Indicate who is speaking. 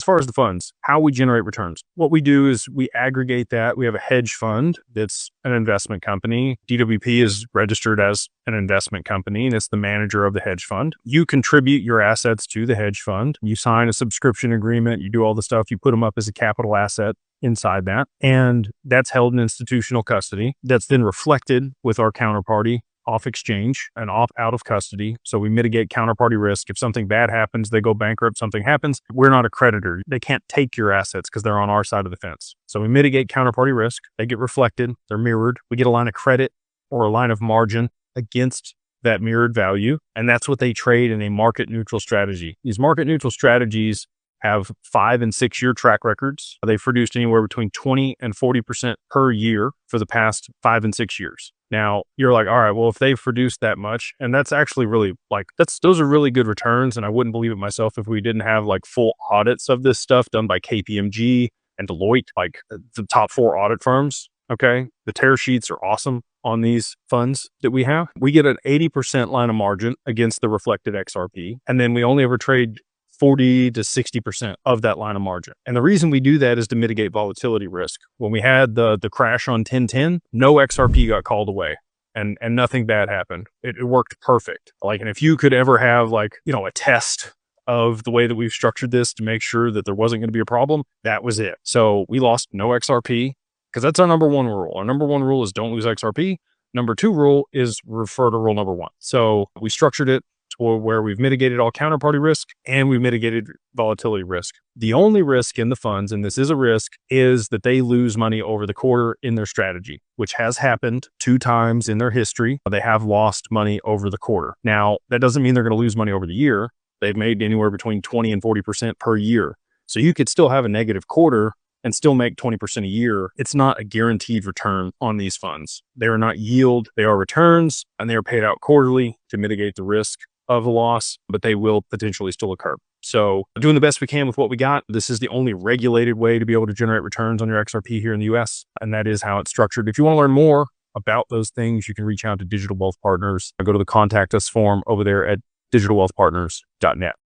Speaker 1: As far as the funds, how we generate returns, what we do is we aggregate that. We have a hedge fund that's an investment company. DWP is registered as an investment company, and it's the manager of the hedge fund. You contribute your assets to the hedge fund. You sign a subscription agreement. You do all the stuff. You put them up as a capital asset inside that. And that's held in institutional custody. That's then reflected with our counterparty off exchange and out of custody. So we mitigate counterparty risk. If something bad happens, they go bankrupt, something happens, we're not a creditor. They can't take your assets because they're on our side of the fence. So we mitigate counterparty risk. They get reflected. They're mirrored. We get a line of credit or a line of margin against that mirrored value. And that's what they trade in a market neutral strategy. These market neutral strategies have 5 and 6 year track records. They've produced anywhere between 20 and 40% per year for the past 5 and 6 years. Now you're like, all right, well, if they've produced that much, and that's actually really those are really good returns. And I wouldn't believe it myself if we didn't have like full audits of this stuff done by KPMG and Deloitte, like the top 4 audit firms. Okay. The tear sheets are awesome on these funds that we have. We get an 80% line of margin against the reflected XRP. And then we only ever trade 40 to 60% of that line of margin. And the reason we do that is to mitigate volatility risk. When we had the crash on 1010, no XRP got called away and nothing bad happened. It worked perfect. And if you could ever have a test of the way that we've structured this to make sure that there wasn't going to be a problem, that was it. So we lost no XRP because that's our number 1 rule. Our number 1 rule is don't lose XRP. Number 2 rule is refer to rule number 1. So we structured it to where we've mitigated all counterparty risk and we've mitigated volatility risk. The only risk in the funds, and this is a risk, is that they lose money over the quarter in their strategy, which has happened 2 times in their history. They have lost money over the quarter. Now, that doesn't mean they're going to lose money over the year. They've made anywhere between 20 and 40% per year. So you could still have a negative quarter and still make 20% a year. It's not a guaranteed return on these funds. They are not yield. They are returns, and they are paid out quarterly to mitigate the risk of a loss, but they will potentially still occur. So doing the best we can with what we got. This is the only regulated way to be able to generate returns on your XRP here in the US. And that is how it's structured. If you want to learn more about those things, you can reach out to Digital Wealth Partners. Go to the contact us form over there at digitalwealthpartners.net.